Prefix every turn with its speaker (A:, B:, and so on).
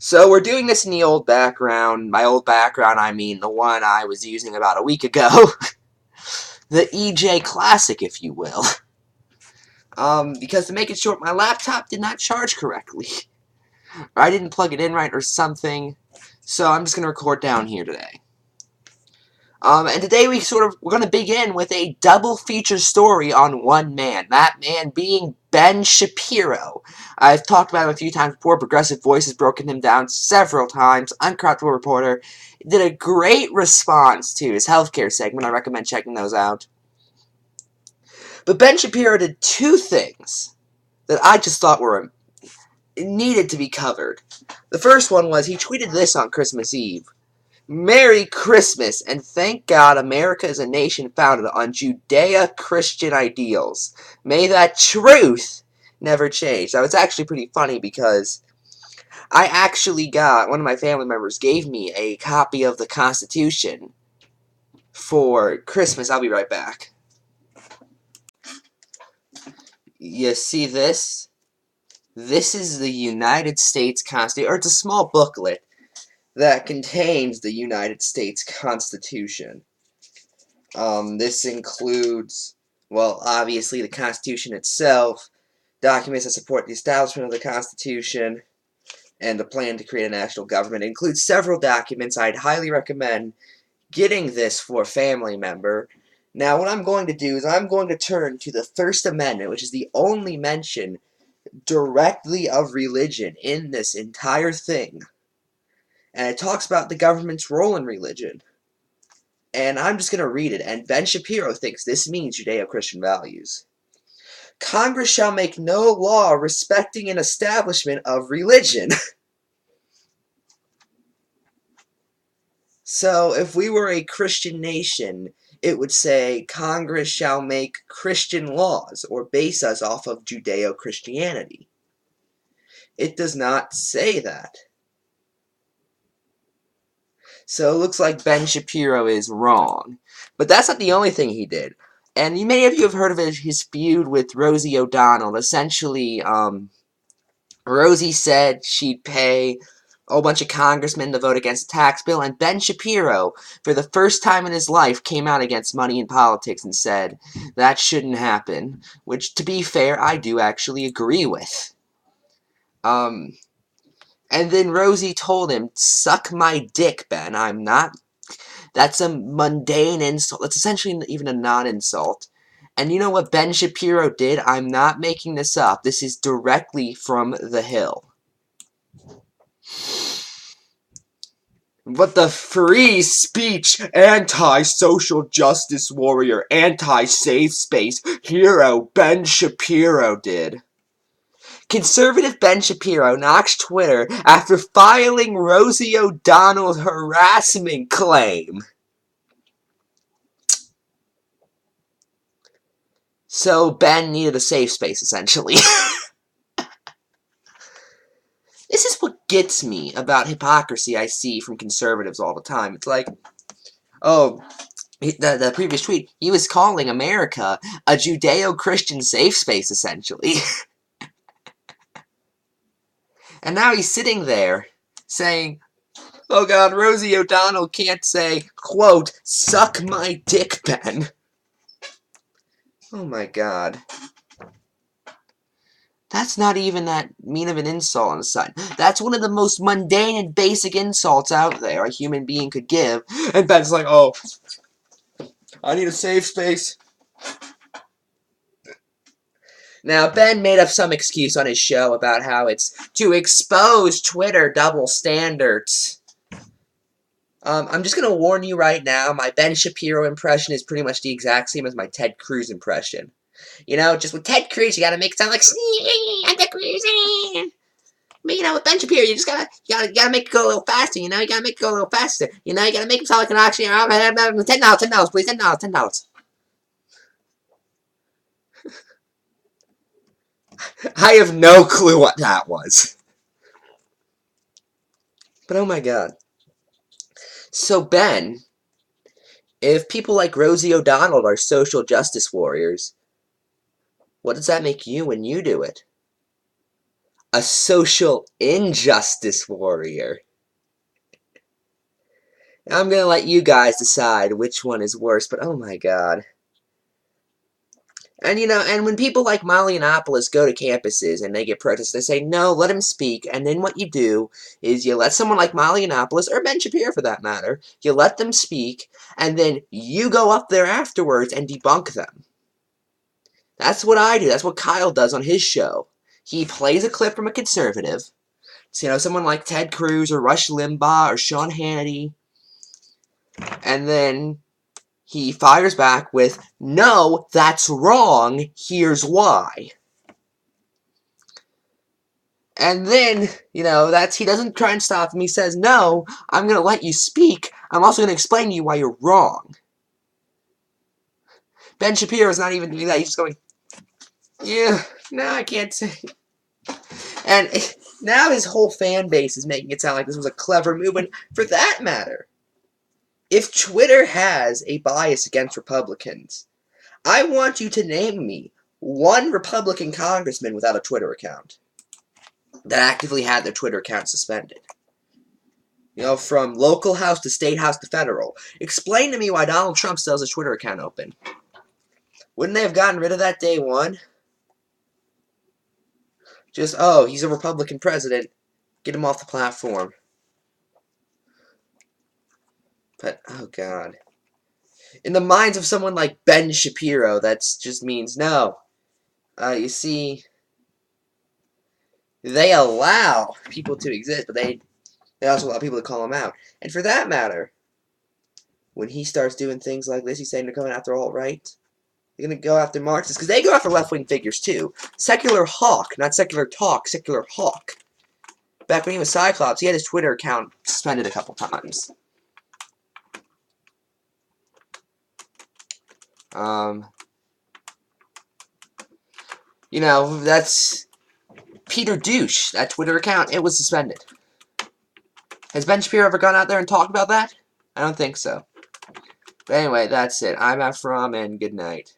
A: So we're doing this in the old background. By old background, I mean the one I was using about a week ago. The EJ Classic, if you will. Because to make it short, my laptop did not charge correctly. Or I didn't plug it in right or something. So I'm just going to record down here today. And today we're going to begin with a double feature story on one man. That man being Ben Shapiro. I've talked about him a few times before. Progressive Voice has broken him down several times. Uncorruptible Reporter did a great response to his healthcare segment. I recommend checking those out. But Ben Shapiro did two things that I just thought were needed to be covered. The first one was he tweeted this on Christmas Eve. Merry Christmas, and thank God America is a nation founded on Judeo-Christian ideals. May that truth never change. That was actually pretty funny because I actually got, one of my family members gave me a copy of the Constitution for Christmas. I'll be right back. You see this? This is the United States Constitution, or it's a small booklet that contains the United States Constitution. This includes, well, obviously the Constitution itself, documents that support the establishment of the Constitution, and the plan to create a national government. It includes several documents. I'd highly recommend getting this for a family member. Now, what I'm going to do is I'm going to turn to the First Amendment, which is the only mention directly of religion in this entire thing. And it talks about the government's role in religion. And I'm just going to read it. And Ben Shapiro thinks this means Judeo-Christian values. Congress shall make no law respecting an establishment of religion. So, if we were a Christian nation, it would say Congress shall make Christian laws or base us off of Judeo-Christianity. It does not say that. So it looks like Ben Shapiro is wrong. But that's not the only thing he did. And many of you have heard of his feud with Rosie O'Donnell. Essentially, Rosie said she'd pay a whole bunch of congressmen to vote against the tax bill, and Ben Shapiro, for the first time in his life, came out against money in politics and said that shouldn't happen. Which, to be fair, I do actually agree with. And then Rosie told him, suck my dick, Ben. I'm not... That's a mundane insult. That's essentially even a non-insult. And you know what Ben Shapiro did? I'm not making this up. This is directly from The Hill. But the free speech, anti-social justice warrior, anti-safe space hero Ben Shapiro did. Conservative Ben Shapiro knocks Twitter after filing Rosie O'Donnell's harassment claim. So Ben needed a safe space, essentially. This is what gets me about hypocrisy I see from conservatives all the time. It's like, oh, the previous tweet, he was calling America a Judeo-Christian safe space, essentially. And now he's sitting there saying, oh God, Rosie O'Donnell can't say, quote, suck my dick, Ben. Oh my God. That's not even that mean of an insult on the side. That's one of the most mundane and basic insults out there a human being could give. And Ben's like, oh, I need a safe space. Now, Ben made up some excuse on his show about how it's to expose Twitter double standards. I'm just going to warn you right now, my Ben Shapiro impression is pretty much the exact same as my Ted Cruz impression. You know, just with Ted Cruz, you gotta make it sound like, I'm Ted Cruz. But, you know, with Ben Shapiro, you just gotta make it go a little faster, you know? You gotta make it go a little faster. You know, you gotta make him sound like an auctioneer. $10, please, $10. I have no clue what that was. But oh my God. So Ben, if people like Rosie O'Donnell are social justice warriors, what does that make you when you do it? A social injustice warrior. I'm gonna let you guys decide which one is worse, but oh my god. And, and when people like Molly Yiannopoulos go to campuses and they get protests, they say, no, let him speak. And then what you do is you let someone like Molly Yiannopoulos, or Ben Shapiro for that matter, you let them speak, and then you go up there afterwards and debunk them. That's what I do. That's what Kyle does on his show. He plays a clip from a conservative, so, someone like Ted Cruz or Rush Limbaugh or Sean Hannity, and then he fires back with, no, that's wrong, here's why. And then, he doesn't try and stop him. He says, no, I'm going to let you speak. I'm also going to explain to you why you're wrong. Ben Shapiro is not even doing that. He's just going, yeah, no, I can't say. And now his whole fan base is making it sound like this was a clever move. And for that matter, if Twitter has a bias against Republicans, I want you to name me one Republican congressman without a Twitter account that actively had their Twitter account suspended. From local house to state house to federal. Explain to me why Donald Trump still has his Twitter account open. Wouldn't they have gotten rid of that day one? Just, oh, he's a Republican president. Get him off the platform. But, oh god. In the minds of someone like Ben Shapiro, that just means, no. You see, they allow people to exist, but they also allow people to call them out. And for that matter, when he starts doing things like this, he's saying they're going after alt-right. They're going to go after Marxists, because they go after left-wing figures, too. Secular Hawk, not Secular Talk, Secular Hawk. Back when he was Cyclops, he had his Twitter account suspended a couple times. That's Peter Douche, that Twitter account, it was suspended. Has Ben Shapiro ever gone out there and talked about that? I don't think so. But anyway, that's it. I'm Ephrom, and good night.